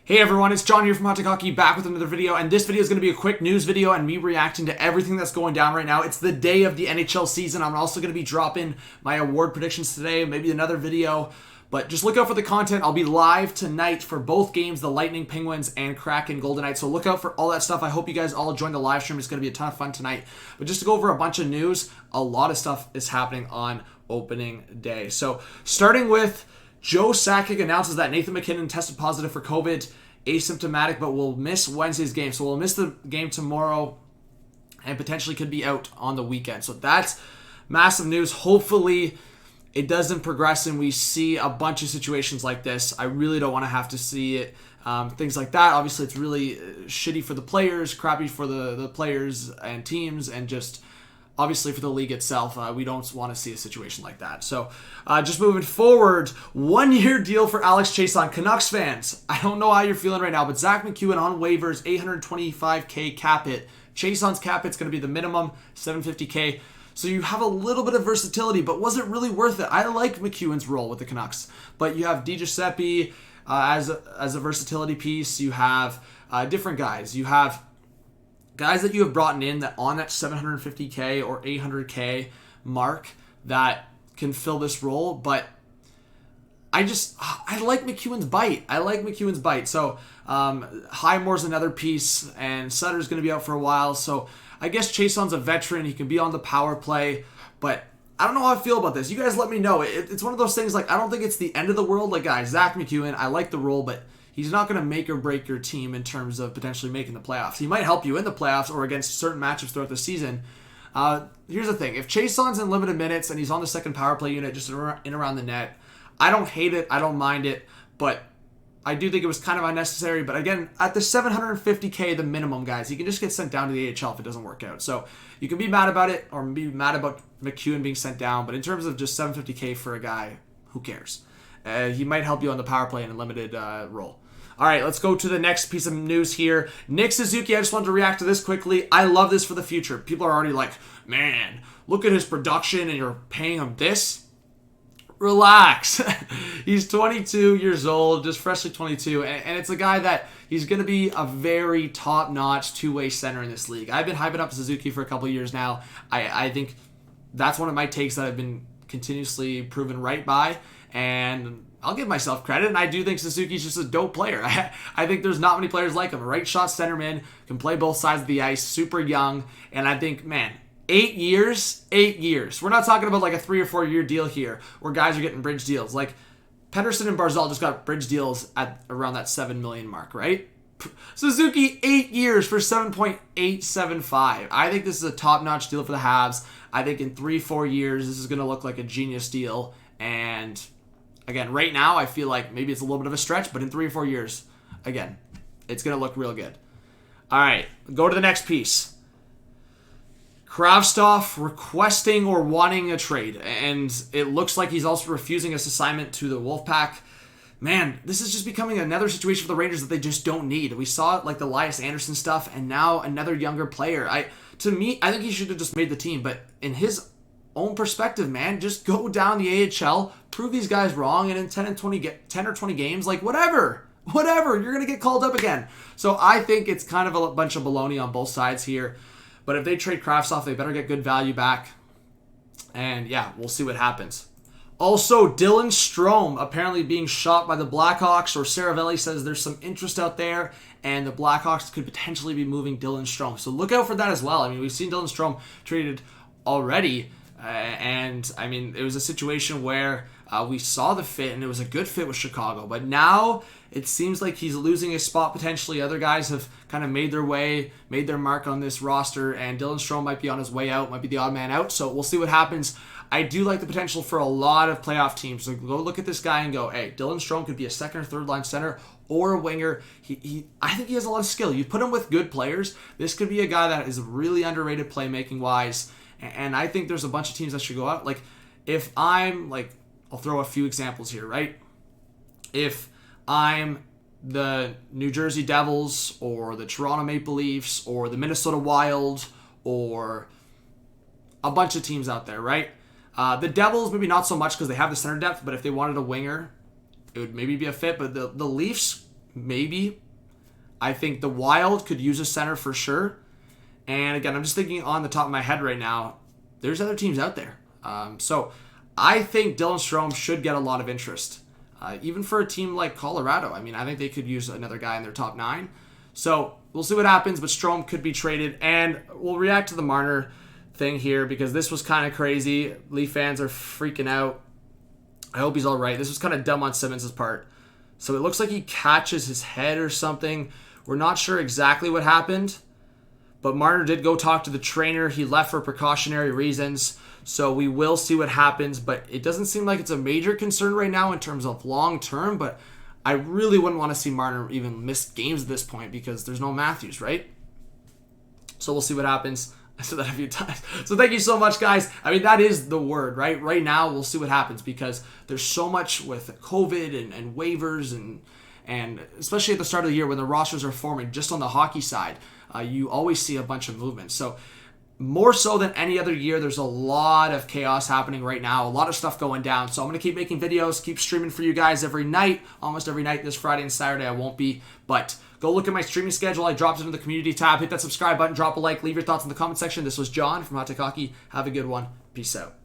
Hey everyone, it's John here from Hot Take Hockey, back with another video, and this video is going to be a quick news video and me reacting to everything that's going down right now. It's the day of the NHL season. I'm also going to be dropping my award predictions today, maybe another video, but just look out for the content. I'll be live tonight for both games, the Lightning, Penguins, and Kraken, Golden Knights, so look out for all that stuff. I hope you guys all join the live stream. It's going to be a ton of fun tonight. But just to go over a bunch of news, a lot of stuff is happening on opening day. So starting with Joe Sakic announces that Nathan MacKinnon tested positive for COVID, asymptomatic, but will miss Wednesday's game. So we'll miss the game tomorrow and potentially could be out on the weekend. So that's massive news. Hopefully it doesn't progress and we see a bunch of situations like this. I really don't want to have to see it. Things like that. Obviously, it's really shitty for the players, crappy for the players and teams, and just obviously for the league itself. We don't want to see a situation like that. So just moving forward, 1-year deal for Alex Chiasson. Canucks fans, I don't know how you're feeling right now, but Zach McEwen on waivers, $825K cap hit. Chiasson's cap hit's going to be the minimum, $750K. So you have a little bit of versatility, but was it really worth it? I like McEwen's role with the Canucks, but you have DiGiuseppe as a versatility piece. You have different guys. You have guys that you have brought in that on that $750K or $800K mark that can fill this role, but I like McEwen's bite. So Highmore's another piece, and Sutter's going to be out for a while. So I guess Chiasson's a veteran. He can be on the power play, but I don't know how I feel about this. You guys let me know. It's one of those things, like, I don't think it's the end of the world. Like, guys, Zach McEwen, I like the role, but he's not going to make or break your team in terms of potentially making the playoffs. He might help you in the playoffs or against certain matchups throughout the season. Here's the thing. If Chiasson's in limited minutes and he's on the second power play unit just in around the net, I don't hate it. I don't mind it. But I do think it was kind of unnecessary. But again, at the $750K, the minimum, guys, he can just get sent down to the AHL if it doesn't work out. So you can be mad about it or be mad about McEwen being sent down. But in terms of just $750K for a guy, who cares? He might help you on the power play in a limited role. All right, let's go to the next piece of news here. Nick Suzuki, I just wanted to react to this quickly. I love this for the future. People are already like, man, look at his production and you're paying him this? Relax. He's 22 years old, just freshly 22, and it's a guy that he's going to be a very top-notch two-way center in this league. I've been hyping up Suzuki for a couple of years now. I think that's one of my takes that I've been continuously proven right by, and I'll give myself credit, and I do think Suzuki's just a dope player. I think there's not many players like him. A right shot centerman, can play both sides of the ice, super young, and I think, man, 8 years. We're not talking about like a 3 or 4 year deal here where guys are getting bridge deals. Like Pedersen and Barzal just got bridge deals at around that $7 million mark, right? Suzuki, 8 years for $7.875. I think this is a top-notch deal for the Habs. I think in 3-4 years, this is going to look like a genius deal. And again, right now, I feel like maybe it's a little bit of a stretch, but in 3 or 4 years, again, it's going to look real good. All right, go to the next piece. Kravtsov requesting or wanting a trade, and it looks like he's also refusing his assignment to the Wolfpack. Man, this is just becoming another situation for the Rangers that they just don't need. We saw it like the Elias Anderson stuff, and now another younger player. To me, I think he should have just made the team, but in his own perspective, man, just go down the AHL, prove these guys wrong, and in 10 or 20 games, like whatever, you're going to get called up again. So I think it's kind of a bunch of baloney on both sides here. But if they trade Kravtsov, they better get good value back. And yeah, we'll see what happens. Also, Dylan Strome apparently being shot by the Blackhawks, or Saravelli says there's some interest out there, and the Blackhawks could potentially be moving Dylan Strome. So look out for that as well. I mean, we've seen Dylan Strome traded already, and I mean, it was a situation where we saw the fit, and it was a good fit with Chicago. But now it seems like he's losing his spot potentially. Other guys have kind of made their mark on this roster, and Dylan Strome might be on his way out, might be the odd man out. So we'll see what happens. I do like the potential for a lot of playoff teams. So go look at this guy and go, hey, Dylan Strome could be a second or third line center or a winger. I think he has a lot of skill. You put him with good players, this could be a guy that is really underrated playmaking wise. And I think there's a bunch of teams that should go out. Like, if I'm like, I'll throw a few examples here, right? If I'm the New Jersey Devils or the Toronto Maple Leafs or the Minnesota Wild or a bunch of teams out there, right? The Devils, maybe not so much because they have the center depth, but if they wanted a winger, it would maybe be a fit. But the Leafs maybe. I think the Wild could use a center for sure. And again, I'm just thinking on the top of my head right now, there's other teams out there. So I think Dylan Strome should get a lot of interest. Even for a team like Colorado. I mean, I think they could use another guy in their top 9. So we'll see what happens, but Strome could be traded. And we'll react to the Marner thing here because this was kind of crazy. Leaf fans are freaking out. I hope he's all right. This was kind of dumb on Simmons' part. So it looks like he catches his head or something. We're not sure exactly what happened. But Marner did go talk to the trainer. He left for precautionary reasons. So we will see what happens. But it doesn't seem like it's a major concern right now in terms of long term. But I really wouldn't want to see Marner even miss games at this point because there's no Matthews, right? So we'll see what happens. I said that a few times. So thank you so much, guys. I mean, that is the word, right? Right now, we'll see what happens because there's so much with COVID and waivers and especially at the start of the year when the rosters are forming just on the hockey side. You always see a bunch of movement. So more so than any other year, there's a lot of chaos happening right now, a lot of stuff going down. So I'm going to keep making videos, keep streaming for you guys every night, almost every night. This Friday and Saturday I won't be, but go look at my streaming schedule. I dropped it in the community tab. Hit that subscribe button, drop a like, leave your thoughts in the comment section. This was John from Hot Take Hockey. Have a good one. Peace out.